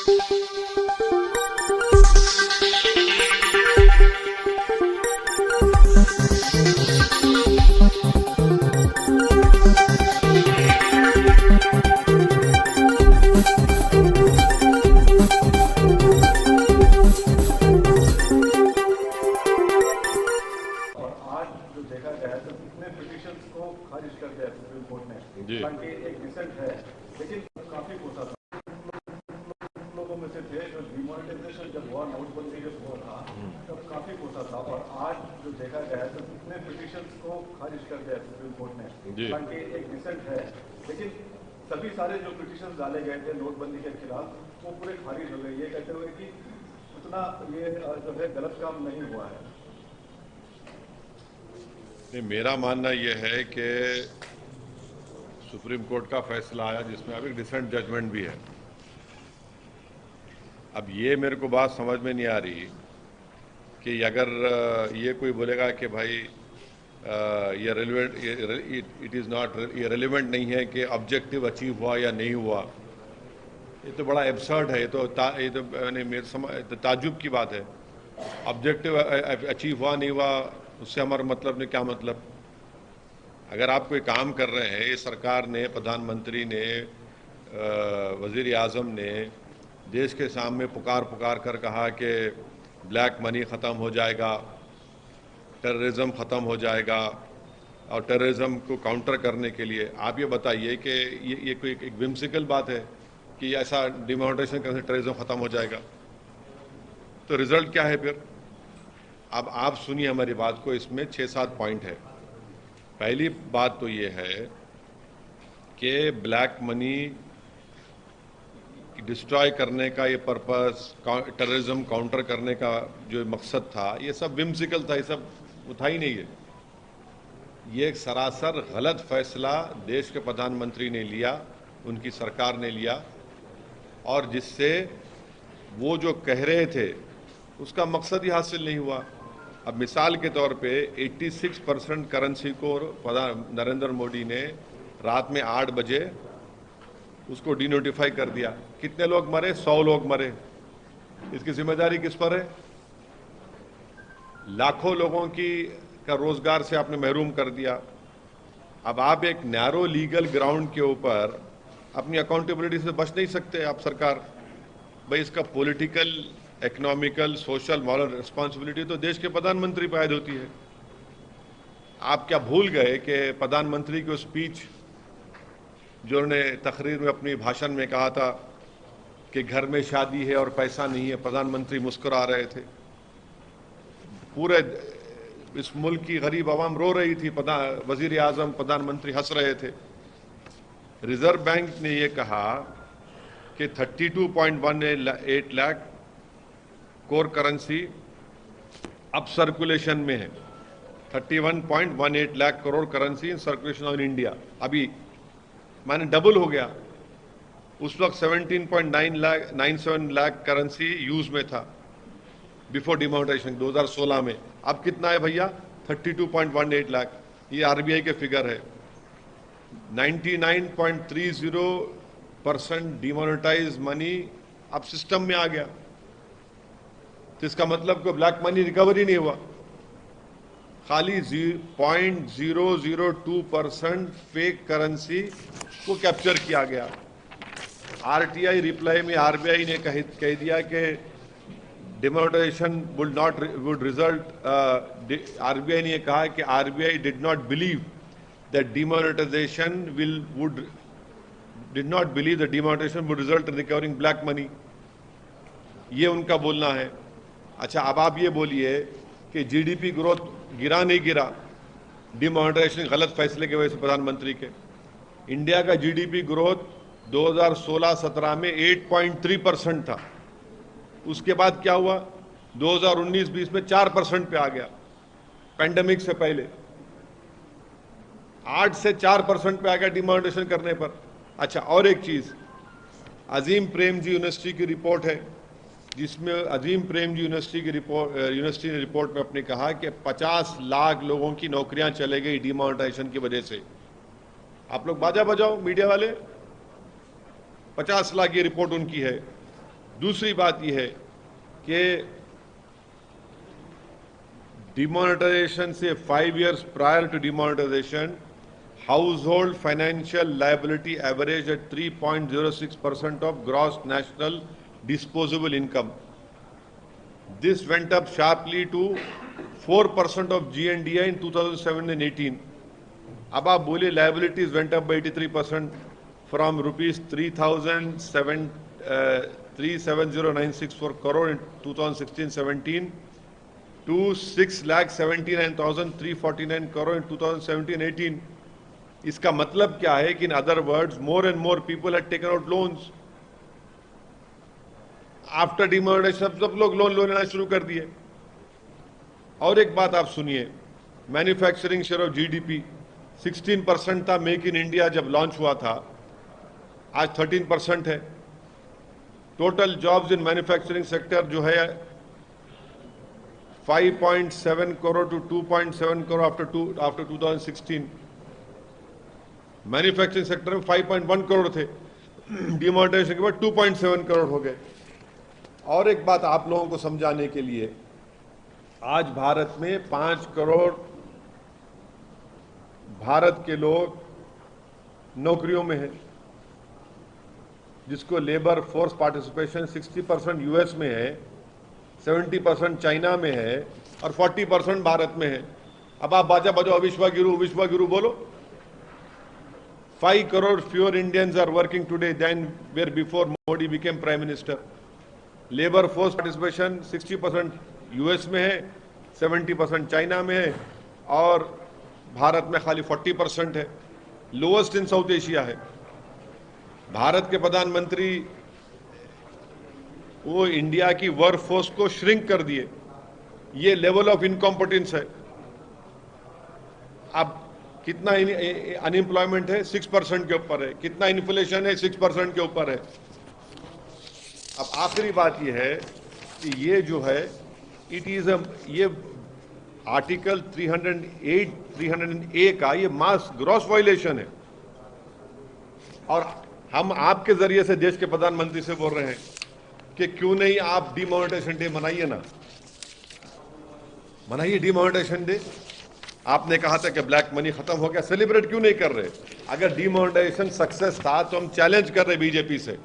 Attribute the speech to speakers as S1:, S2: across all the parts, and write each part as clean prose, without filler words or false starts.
S1: देखा गया है तो कितने पिटीशंस को खारिज कर दिया सुप्रीम कोर्ट ने, ताकि एक डिसेंट है, लेकिन काफी कोसा था लोगों में से थे जो डिमोनेटाइजेशन जब हुआ, नोटबंदी जब हुआ था तब काफी कोसा था, और आज जो देखा गया है तो कितने पिटीशंस को खारिज कर दिया सुप्रीम कोर्ट ने, ताकि एक डिसेंट है, लेकिन सभी सारे जो पिटीशन डाले गए थे नोटबंदी के खिलाफ वो पूरे खारिज हो गए, ये कहते हुए कि उतना ये जो है गलत काम नहीं हुआ है।
S2: नहीं, मेरा मानना यह है कि सुप्रीम कोर्ट का फैसला आया जिसमें अब एक डिसेंट जजमेंट भी है। अब ये मेरे को बात समझ में नहीं आ रही कि अगर ये कोई बोलेगा कि भाई ये रेलिवेंट, इट इज़ नॉट, ये रेलिवेंट नहीं है कि ऑब्जेक्टिव अचीव हुआ या नहीं हुआ, ये तो बड़ा एब्सर्ड है। ये तो मेरे समझ ताज्जुब की बात है। ऑब्जेक्टिव अचीव हुआ नहीं हुआ उससे हमारा मतलब नहीं, क्या मतलब? अगर आप कोई काम कर रहे हैं, ये सरकार ने, प्रधानमंत्री ने, वज़ीर आज़म ने देश के सामने पुकार कर कहा कि ब्लैक मनी ख़त्म हो जाएगा, टेररिज्म ख़त्म हो जाएगा, और टेररिज्म को काउंटर करने के लिए आप ये बताइए कि ये कोई एक विम्सिकल बात है कि ऐसा डिमोनेटाइजेशन करने से टेररिज्म ख़त्म हो जाएगा? तो रिज़ल्ट क्या है फिर? अब आप सुनिए हमारी बात को, इसमें 6-7 पॉइंट है। पहली बात तो ये है कि ब्लैक मनी डिस्ट्रॉय करने का ये पर्पस, टेररिज्म काउंटर करने का जो मकसद था, ये सब विम्सिकल था, ये सब था ही नहीं है। ये एक सरासर गलत फैसला देश के प्रधानमंत्री ने लिया, उनकी सरकार ने लिया, और जिससे वो जो कह रहे थे उसका मकसद ही हासिल नहीं हुआ। अब मिसाल के तौर पे 86% करेंसी को नरेंद्र मोदी ने रात में 8 बजे उसको डिनोटिफाई कर दिया। कितने लोग मरे? 100 लोग मरे। इसकी जिम्मेदारी किस पर है? लाखों लोगों का रोजगार से आपने महरूम कर दिया। अब आप एक नैरो लीगल ग्राउंड के ऊपर अपनी अकाउंटेबिलिटी से बच नहीं सकते आप सरकार। भाई इसका political, economical, social, moral responsibility तो देश के प्रधानमंत्री पर आयद होती है। आप क्या भूल गए कि प्रधानमंत्री की स्पीच जो उन्होंने तकरीर में अपनी भाषण में कहा था कि घर में शादी है और पैसा नहीं है, प्रधानमंत्री मुस्कुरा रहे थे, पूरे इस मुल्क की गरीब आवाम रो रही थी, वजीर आजम, प्रधानमंत्री हंस रहे थे। रिजर्व बैंक ने यह कहा कि 32.18 लाख कोर करेंसी अब सर्कुलेशन में है। 31.18 lakh crore currency in circulation of India, अभी माने डबल हो गया। उस वक्त 17.97 लाख करेंसी यूज में था बिफोर डिमोनेटाइजेशन 2016 में। अब कितना है भैया? 32.18 लाख। ये आरबीआई के फिगर है। 99.30% डिमोनेटाइज मनी अब सिस्टम में आ गया। तो इसका मतलब कोई ब्लैक मनी रिकवरी नहीं हुआ, खाली 0.002% फेक करेंसी को कैप्चर किया गया। आरटीआई रिप्लाई में आरबीआई ने कह दिया कि डिमोनेटाइजेशन वुड रिजल्ट, आरबीआई ने कहा कि RBI did not believe that demonetisation would result in recovering black money. ये उनका बोलना है। अच्छा, अब आप ये बोलिए कि जीडीपी ग्रोथ गिरा नहीं गिरा डिमोनेटाइजेशन गलत फैसले की वजह से प्रधानमंत्री के। इंडिया का जीडीपी ग्रोथ 2016-17 में 8.3% था। उसके बाद क्या हुआ? 2019-20 में 4% पे आ गया, पैंडेमिक से पहले 8 से 4% पे आ गया डिमोनेटाइजेशन करने पर। अच्छा, और एक चीज, अजीम प्रेमजी यूनिवर्सिटी की रिपोर्ट है, जिसमें अजीम प्रेमजी यूनिवर्सिटी ने रिपोर्ट में अपने कहा कि 50 लाख लोगों की नौकरियां चले गई डिमोनेटाइजेशन की वजह से। आप लोग बाजा बजाओ मीडिया वाले, 50 लाख की रिपोर्ट उनकी है। दूसरी बात यह है कि डिमोनेटाइजेशन से 5 years prior to demonetisation household financial liability average at 3.06% of gross national disposable income. This went up sharply to 4% of GNDI in 2007 and 18. अब आप बोले liabilities went up by 83% from rupees 3,7096 crore in 2016-17 to 6,79,349 crore in 2017-18. इसका मतलब क्या है कि in other words more and more people had taken out loans. After demonetisation सब लोग लोन लेना शुरू कर दिए. और एक बात आप सुनिए, मैन्युफैक्चरिंग शेयर ऑफ जीडीपी 16% था मेक इन इंडिया जब लॉन्च हुआ था, आज 13% है. Total jobs in manufacturing sector जो है 5.7 crore to 2.7 crore after 2016. Manufacturing sector में 5.1 करोड़ थे, डिमोनेटाइजेशन के बाद 2.7 करोड़ हो गए. और एक बात आप लोगों को समझाने के लिए, आज भारत में 5 करोड़ भारत के लोग नौकरियों में हैं, जिसको लेबर फोर्स पार्टिसिपेशन 60% यूएस में है, 70% चाइना में है और 40% भारत में है. अब आप बाजा बजाओ विश्व गुरु बोलो. 5 crore fewer Indians are working today than were before Modi became Prime Minister. Labour force participation 60% US में है, 70% चाइना में है और भारत में खाली 40% है. लोएस्ट इन साउथ एशिया है. भारत के प्रधानमंत्री वो इंडिया की वर्क फोर्स को श्रिंक कर दिए. ये लेवल ऑफ इनकॉम्पिटेंस है. अब कितना अनएम्प्लॉयमेंट है? 6% के ऊपर है. कितना इन्फ्लेशन है? 6% के ऊपर है. अब आखिरी बात यह है कि ये जो है ये आर्टिकल 308 का ये मास ग्रॉस वायलेशन है. और हम आपके जरिए से देश के प्रधानमंत्री से बोल रहे हैं कि क्यों नहीं आप डिमोनेटाइजेशन डे मनाइए ना, मनाइए डिमोनेटाइजेशन डे. आपने कहा था कि ब्लैक मनी खत्म हो गया, सेलिब्रेट क्यों नहीं कर रहे? अगर डिमोनेटाइजेशन सक्सेस था तो हम चैलेंज कर रहे बीजेपी से,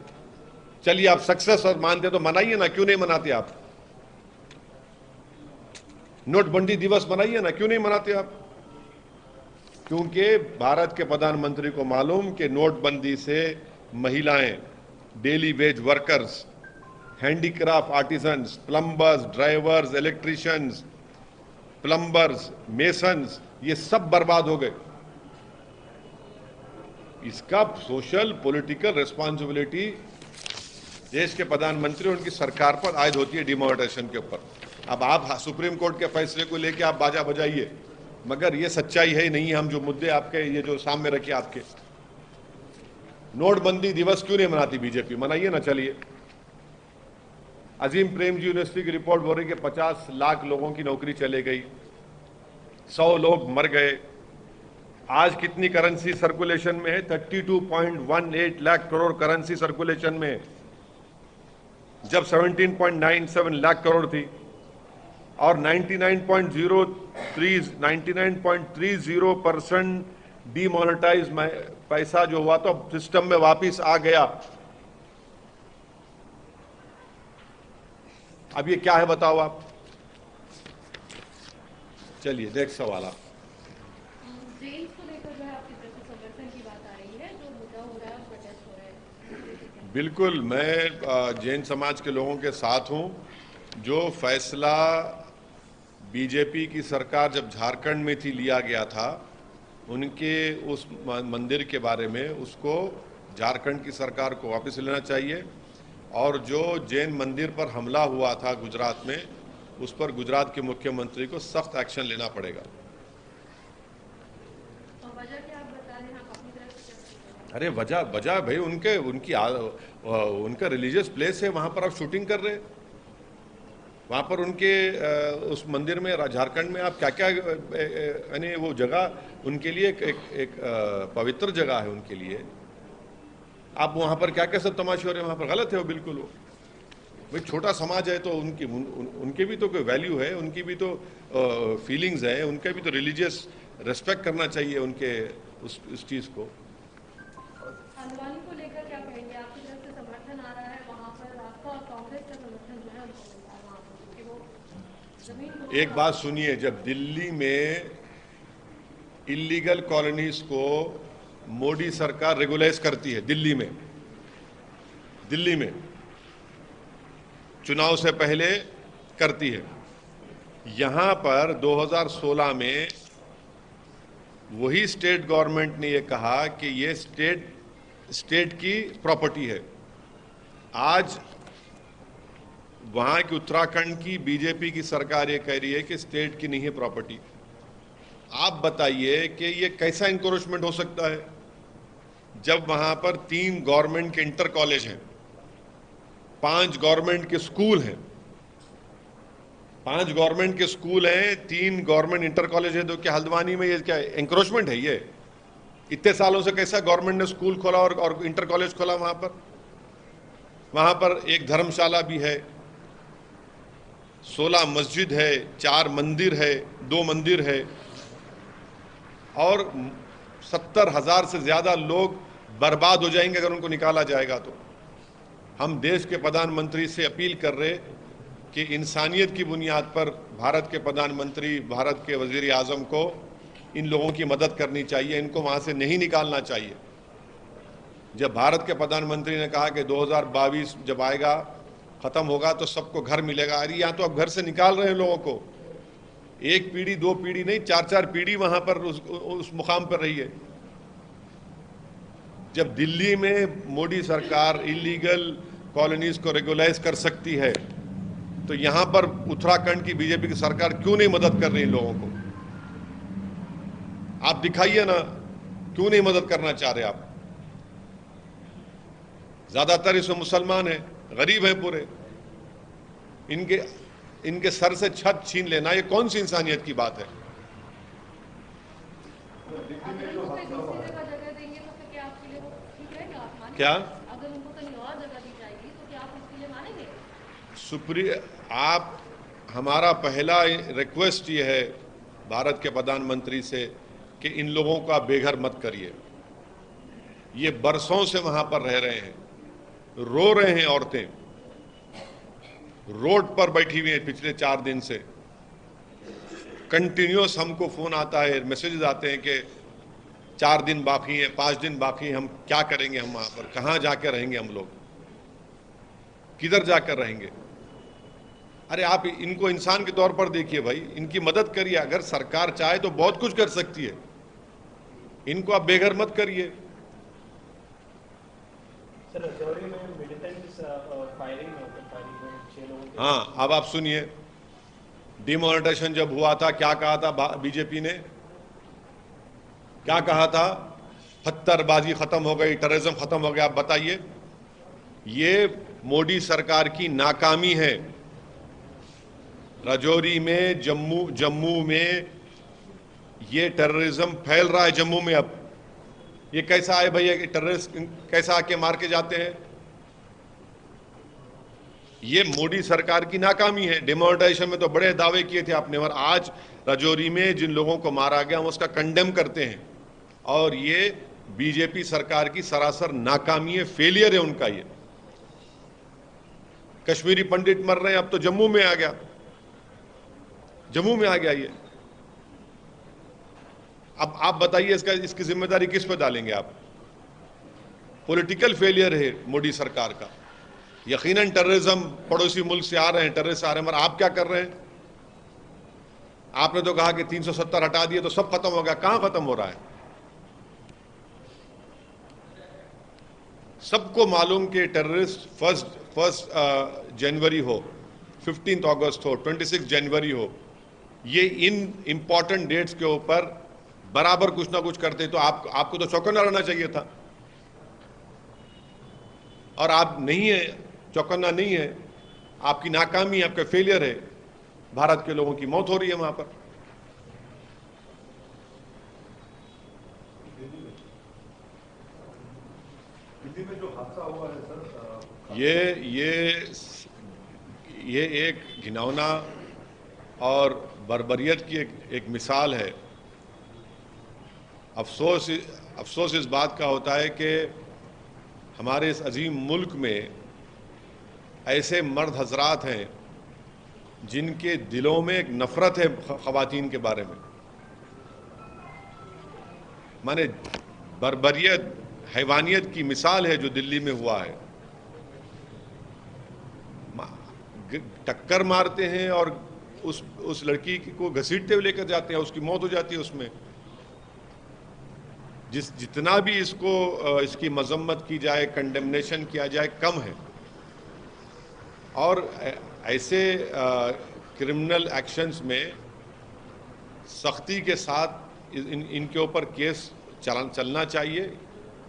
S2: चलिए आप सक्सेस और मानते तो मनाइए ना, क्यों नहीं मनाते आप? नोटबंदी दिवस मनाइए ना, क्यों नहीं मनाते आप? क्योंकि भारत के प्रधानमंत्री को मालूम कि नोटबंदी से महिलाएं, daily veg workers, handicraft artisans, plumbers, drivers, electricians, plumbers, masons, ये सब बर्बाद हो गए. इसका सोशल पॉलिटिकल रिस्पॉन्सिबिलिटी देश के प्रधानमंत्री उनकी सरकार पर आयद होती है डिमोनेटाइजेशन के ऊपर. अब आप सुप्रीम कोर्ट के फैसले को लेकर आप बाजा बजाइए, मगर ये सच्चाई है नहीं. हम जो मुद्दे आपके ये जो सामने रखे आपके, नोटबंदी दिवस क्यों नहीं मनाती बीजेपी? मनाइए ना. चलिए, अजीम प्रेमजी यूनिवर्सिटी की रिपोर्ट बोल रही कि 50 लाख लोगों की नौकरी चले गई, 100 लोग मर गए. आज कितनी करेंसी सर्कुलेशन में है? 32.18 लाख करोड़ करेंसी सर्कुलेशन में है, जब 17.97 लाख करोड़ थी. और 99.30% डीमोनेटाइज पैसा जो हुआ तो सिस्टम में वापस आ गया. अब ये क्या है बताओ आप? चलिए देख सवाल आप.
S3: जेन्स को लेकर जो है आपकी तरफ से समर्थन की बात आ रही है, जो मुद्दा हो रहा है और प्रोटेस्ट हो रहा है.
S2: बिल्कुल, मैं जैन समाज के लोगों के साथ हूं. जो फैसला बीजेपी की सरकार जब झारखंड में थी लिया गया था, उनके उस मंदिर के बारे में, उसको झारखंड की सरकार को वापस लेना चाहिए. और जो जैन मंदिर पर हमला हुआ था गुजरात में, उस पर गुजरात के मुख्यमंत्री को सख्त एक्शन लेना पड़ेगा.
S3: वजह क्या आप बता रहे हैं, आप अपनी तरफ से?
S2: अरे वजह भाई उनका रिलीजियस प्लेस है, वहां पर आप शूटिंग कर रहे हैं. वहां पर उनके उस मंदिर में झारखंड में आप क्या क्या यानी वो जगह उनके लिए एक पवित्र जगह है उनके लिए. आप वहां पर क्या क्या सब तमाशे हो रहे हैं, वहां पर गलत है वो, बिल्कुल. वो भाई छोटा समाज है तो उनके भी तो कोई वैल्यू है, उनकी भी तो फीलिंग्स है, उनका भी तो रिलीजियस रेस्पेक्ट करना चाहिए उनके उस चीज़ को।
S3: हल्द्वानी को लेकर क्या कहेंगे? आपकी तरफ से समर्थन आ रहा है वहाँ पर, आपका और कांग्रेस का समर्थन जो है उनको मिलता है वहाँ पर, क्योंकि वो जमीन को
S2: एक बात सुनिए, जब दिल्ली में इलीगल कॉलोनीज को मोदी सरकार रेगुलाइज करती है, दिल्ली में चुनाव से पहले करती है, यहां पर 2016 में वही स्टेट गवर्नमेंट ने ये कहा कि ये स्टेट की प्रॉपर्टी है। आज वहां की उत्तराखंड की बीजेपी की सरकार ये कह रही है कि स्टेट की नहीं है प्रॉपर्टी। आप बताइए कि ये कैसा इंक्रोचमेंट हो सकता है जब वहां पर 3 गवर्नमेंट के इंटर कॉलेज हैं, 5 गवर्नमेंट के स्कूल हैं, 5 गवर्नमेंट के स्कूल हैं, 3 गवर्नमेंट इंटर कॉलेज है। तो क्या हल्द्वानी में ये क्या एंक्रोचमेंट है? ये इतने सालों से कैसा गवर्नमेंट ने स्कूल खोला और इंटर कॉलेज खोला वहां पर एक धर्मशाला भी है, 16 मस्जिद है, 4 मंदिर है, 2 मंदिर है, और 70,000 से ज्यादा लोग बर्बाद हो जाएंगे अगर उनको निकाला जाएगा। तो हम देश के प्रधानमंत्री से अपील कर रहे कि इंसानियत की बुनियाद पर भारत के प्रधानमंत्री, भारत के वजीर आजम को इन लोगों की मदद करनी चाहिए, इनको वहां से नहीं निकालना चाहिए। जब भारत के प्रधानमंत्री ने कहा कि 2022 जब आएगा, खत्म होगा तो सबको घर मिलेगा, अरे यहाँ तो अब घर से निकाल रहे हैं लोगों को। 1 पीढ़ी 2 पीढ़ी नहीं, 4-4 पीढ़ी वहां पर उस मुकाम पर रही है। जब दिल्ली में मोदी सरकार इलीगल कॉलोनीज को रेगुलाइज कर सकती है, तो यहां पर उत्तराखंड की बीजेपी की सरकार क्यों नहीं मदद कर रही इन लोगों को? आप दिखाइए ना, क्यों नहीं मदद करना चाह रहे आप? ज्यादातर इसमें मुसलमान हैं, गरीब हैं पूरे, इनके सर से छत छीन लेना, ये कौन सी इंसानियत की बात है?
S3: अगर उनको कहीं दूसरी जगह देंगे तो फिर क्या आपके लिए वो ठीक रहेगा? आप मानेंगे?
S2: क्या?
S3: अगर उनको कहीं और जगह दी जाएगी तो क्या आप उसके लिए मानेंगे?
S2: आप, हमारा पहला रिक्वेस्ट ये है भारत के प्रधानमंत्री से कि इन लोगों का बेघर मत करिए। ये बरसों से वहां पर रह रहे हैं, रो रहे हैं, औरतें रोड पर बैठी हुई हैं पिछले 4 दिन से। कंटिन्यूअस हमको फोन आता है, मैसेजेस आते हैं कि 4 दिन बाकी हैं, 5 दिन बाकी हैं, हम क्या करेंगे, हम वहां पर कहां जाकर रहेंगे, हम लोग किधर जाकर रहेंगे? अरे आप इनको इंसान के तौर पर देखिए भाई, इनकी मदद करिए। अगर सरकार चाहे तो बहुत कुछ कर सकती है, इनको आप बेघर मत करिए।
S4: सर, राजौरी में मिलिटेंट्स फायरिंग में 6 लोगों।
S2: हाँ, अब आप सुनिए, डिमोनेटाइजेशन जब हुआ था, क्या कहा था बीजेपी ने? क्या कहा था? पत्थरबाजी खत्म हो गई, टेररिज्म खत्म हो गया। आप बताइए, ये मोदी सरकार की नाकामी है। राजौरी में, जम्मू में ये टेररिज्म फैल रहा है। जम्मू में अब ये कैसा है भैया कि टेररिस्ट कैसा आके मार के जाते हैं? ये मोदी सरकार की नाकामी है। डिमोनेटाइजेशन में तो बड़े दावे किए थे आपने, और आज राजौरी में जिन लोगों को मारा गया हम उसका कंडेम करते हैं, और ये बीजेपी सरकार की सरासर नाकामी है, फेलियर है उनका। ये कश्मीरी पंडित मर रहे हैं, अब तो जम्मू में आ गया ये। अब आप बताइए इसकी जिम्मेदारी किस पे डालेंगे आप? पॉलिटिकल फेलियर है मोदी सरकार का। यकीनन टेररिज्म पड़ोसी मुल्क से आ रहे हैं, टेररिस्ट आ रहे हैं, मगर आप क्या कर रहे हैं? आपने तो कहा कि 370 हटा दिए तो सब खत्म हो गया। कहां खत्म हो रहा है? सबको मालूम कि टेररिस्ट फर्स्ट जनवरी हो, 15 अगस्त हो, 26 जनवरी हो, ये इन इंपॉर्टेंट डेट्स के ऊपर बराबर कुछ ना कुछ करते, तो आपको तो चौकन्ना रहना चाहिए था, और आप नहीं है, चौकन्ना नहीं है। आपकी नाकामी, आपका फेलियर है। भारत के लोगों की मौत हो रही है वहां पर।
S1: दिल्ली में जो हादसा हुआ है सर,
S2: ये ये एक घिनौना और बर्बरियत की एक मिसाल है। अफसोस इस बात का होता है कि हमारे इस अजीम मुल्क में ऐसे मर्द हजरात हैं जिनके दिलों में एक नफरत है ख़वातीन के बारे में। माने बर्बरियत, हैवानियत की मिसाल है जो दिल्ली में हुआ है। टक्कर मारते हैं और उस लड़की को घसीटते हुए लेकर जाते हैं, उसकी मौत हो जाती है उसमें। जितना भी इसकी मजम्मत की जाए, कंडेमनेशन किया जाए, कम है। और ऐसे क्रिमिनल एक्शंस में सख्ती के साथ इनके ऊपर केस चलना चाहिए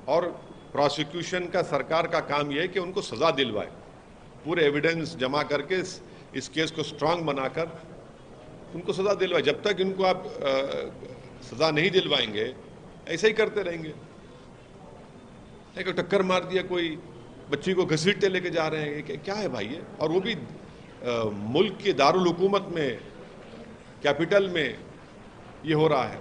S2: और प्रोसिक्यूशन का, सरकार का काम यह है कि उनको सज़ा दिलवाए, पूरे एविडेंस जमा करके इस केस को स्ट्रांग बनाकर उनको सज़ा दिलवाए। जब तक इनको आप सज़ा नहीं दिलवाएंगे ऐसे ही करते रहेंगे। एक टक्कर मार दिया, कोई बच्ची को घसीटते लेके जा रहे हैं, क्या है भाई ये? और वो भी मुल्क के दारुल हुकूमत में, कैपिटल में ये हो रहा है।